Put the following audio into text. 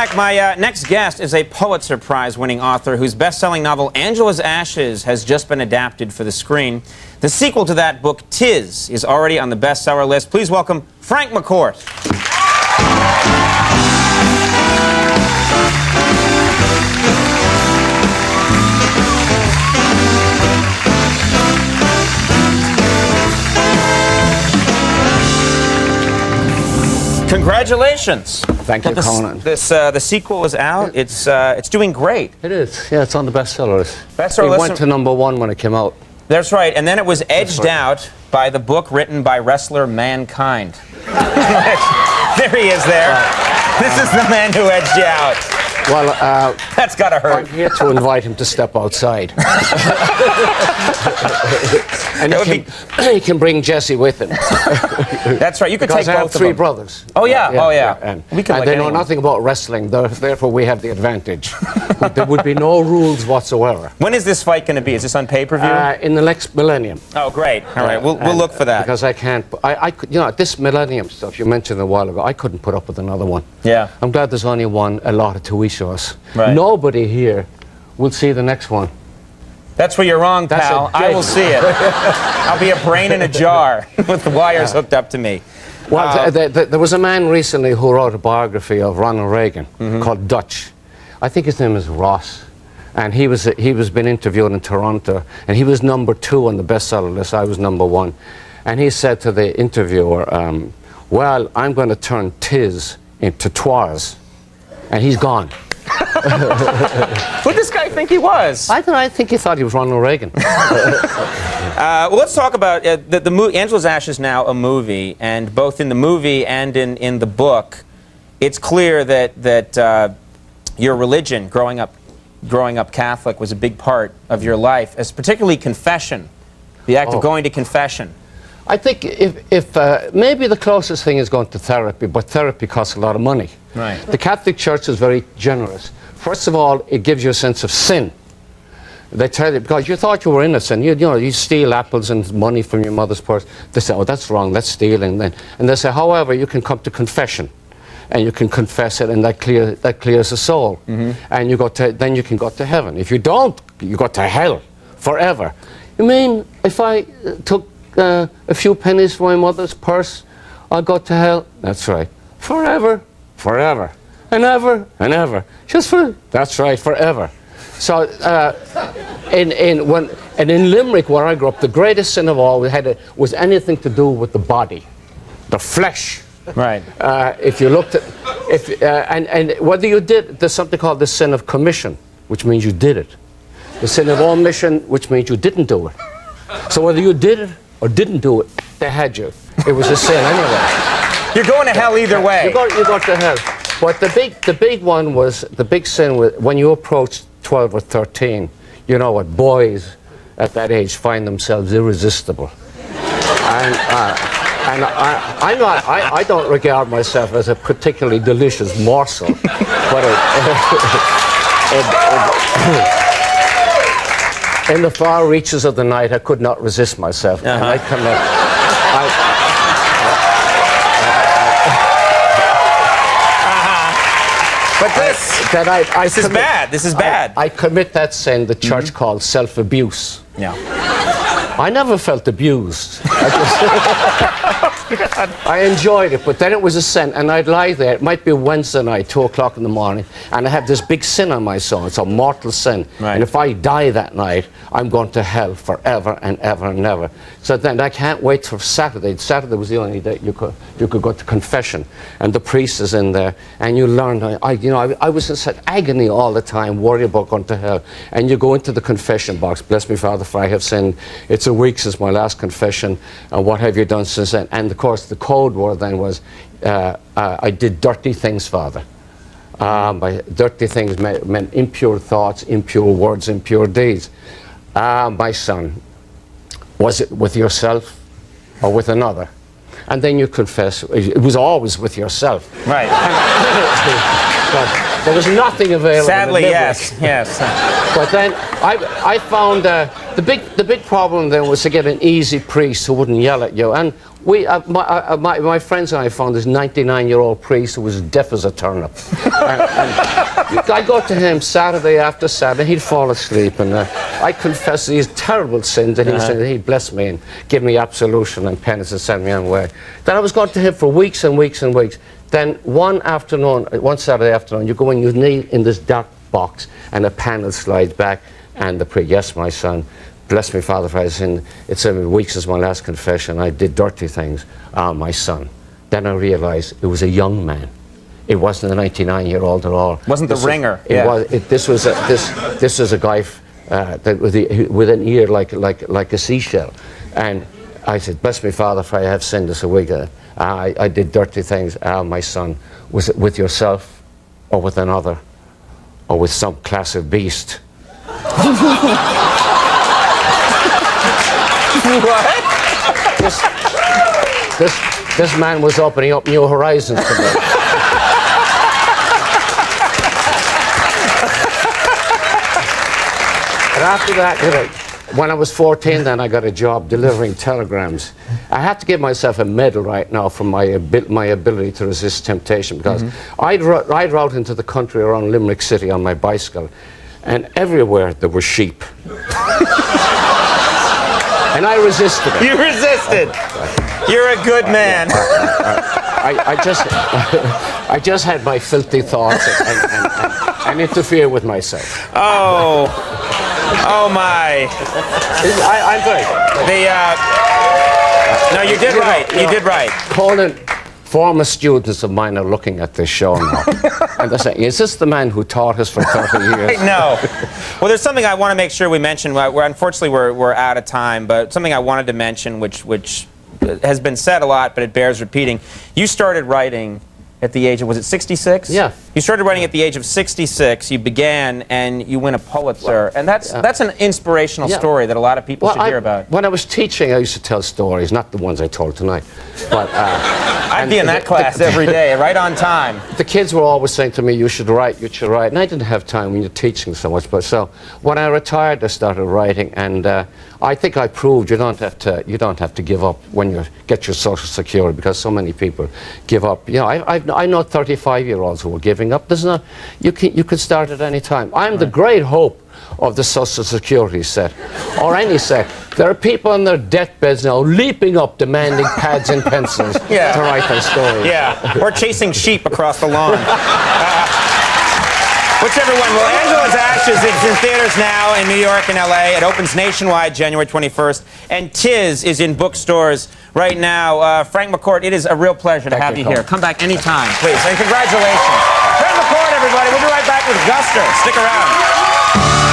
back. My next guest is a Pulitzer Prize-winning author whose best-selling novel Angela's Ashes has just been adapted for the screen. The sequel to that book, Tis, is already on the bestseller list. Please welcome Frank McCourt. Congratulations! Thank you, Conan. The sequel is out. It's doing great. It is. Yeah, it's on the bestseller list. Bestseller list. It went to #1 when it came out. That's right, and then it was edged out by the book written by wrestler Mankind. There he is. There. This is the man who edged you out. Well, that's gotta hurt. I'm here to invite him to step outside. And he can bring Jesse with him. That's right. You could because take I both have three of them. brothers. Oh yeah. Yeah, oh yeah. And we can. They know nothing about wrestling. Therefore, we have the advantage. There would be no rules whatsoever. When is this fight going to be? Is this on pay-per-view? In the next millennium. Oh, great. All right. We'll look for that. Because I can't. I could, you know, this millennium stuff you mentioned a while ago. I couldn't put up with another one. Yeah. I'm glad there's only one allotted to each of us. Right. Nobody here will see the next one. That's where you're wrong, pal. I will see it. I'll be a brain in a jar with the wires hooked up to me. Well, there was a man recently who wrote a biography of Ronald Reagan called Dutch. I think his name is Ross. And he was been interviewed in Toronto, and he was #2 on the bestseller list. I was #1. And he said to the interviewer, well, I'm going to turn Tis into Twas. And he's gone. Who did this guy think he was? I think he thought he was Ronald Reagan. Well, let's talk about Angela's Ashes now a movie, and both in the movie and in the book, it's clear that your religion, growing up Catholic, was a big part of your life, as particularly confession, the act of going to confession. I think if maybe the closest thing is going to therapy, but therapy costs a lot of money. Right. The Catholic Church is very generous. First of all, it gives you a sense of sin. They tell you, because you thought you were innocent, you know, you steal apples and money from your mother's purse. They say, oh, that's wrong, that's stealing. And they say, however, you can come to confession, and you can confess it, and that clears the soul. And then you can go to heaven. If you don't, you go to hell forever. You mean if I took a few pennies from my mother's purse, I'll go to hell? That's right. Forever, forever, and ever, and ever. That's right, forever. So in Limerick, where I grew up, the greatest sin of all was anything to do with the body, the flesh. Right. If you looked at, and whether you did, there's something called the sin of commission, which means you did it. The sin of omission, which means you didn't do it. So whether you did it or didn't do it, they had you. It was a sin anyway. You're going to hell either way. You go to hell. But the big one was, the big sin was when you approach 12 or 13, you know what, boys at that age find themselves irresistible. And I don't regard myself as a particularly delicious morsel, but in the far reaches of the night, I could not resist myself. And I cannot. But this is bad. This is bad. I commit that sin the church calls self-abuse. Yeah. I never felt abused. I enjoyed it, but then it was a sin, and I'd lie there. It might be Wednesday night, 2 o'clock in the morning, and I have this big sin on my soul. It's a mortal sin. Right. And if I die that night, I'm going to hell forever and ever and ever. So then I can't wait for Saturday. Saturday was the only day you could go to confession, and the priest is in there, and you learn. I was in such agony all the time, worried about going to hell. And you go into the confession box. Bless me, Father, for I have sinned. It's a week since my last confession, and what have you done since then? And of course, the code word then was, I did dirty things, Father. By dirty things meant impure thoughts, impure words, impure deeds. My son, was it with yourself or with another? And then you confess. It was always with yourself. Right. But there was nothing available. Sadly, yes. But then I found the big problem then was to get an easy priest who wouldn't yell at you. And My friends and I found this 99-year-old priest who was deaf as a turnip. and I go to him Saturday after Saturday. He'd fall asleep, and I confess these terrible sins, and he'd bless me and give me absolution and penance and send me on my way. Then I was going to him for weeks and weeks and weeks. Then one Saturday afternoon, you go and you kneel in this dark box, and a panel slides back, and the priest, yes, my son, bless me, Father, for I sinned. It's 7 weeks since my last confession. I did dirty things. Ah, my son. Then I realized it was a young man. It wasn't a 99-year-old at all. Wasn't the ringer. This was a guy with an ear like a seashell. And I said, bless me, Father, for I have sinned this a week. I did dirty things. Ah, my son. Was it with yourself, or with another, or with some class of beast? What? This man was opening up new horizons to me. And after that, when I was 14, then I got a job delivering telegrams. I had to give myself a medal right now for my ability to resist temptation, because I'd ride out into the country around Limerick City on my bicycle, and everywhere there were sheep. And I resisted it. You resisted. You're a good man. I just had my filthy thoughts and interfere with myself. Oh my. I'm great. No, you did right. You did right. Conan, former students of mine are looking at this show now. And they're saying, is this the man who taught us for 30 years? No. Well, there's something I want to make sure we mention. Unfortunately, we're out of time, but something I wanted to mention, which has been said a lot, but it bears repeating. You started writing at the age of, was it 66? Yeah. You started writing at the age of 66. You began, and you win a Pulitzer. And that's an inspirational story that a lot of people should hear about. When I was teaching, I used to tell stories, not the ones I told tonight. But I'd be in that class every day, right on time. The kids were always saying to me, you should write, and I didn't have time when you're teaching so much. But so when I retired, I started writing, and I think I proved you don't have to give up when you get your Social Security, because so many people give up. You know, I know 35-year-olds who are giving up. There's not, you can start at any time. I'm the great hope of the Social Security set, or any set. There are people on their deathbeds now leaping up, demanding pads and pencils to write their stories. Yeah, or chasing sheep across the lawn. Whichever one. Well, Angela's Ashes is in theaters now in New York and LA. It opens nationwide January 21st. And Tiz is in bookstores right now. Frank McCourt, it is a real pleasure to have you here. Come back anytime, please. And congratulations. Frank McCourt, everybody. We'll be right back with Guster. Stick around.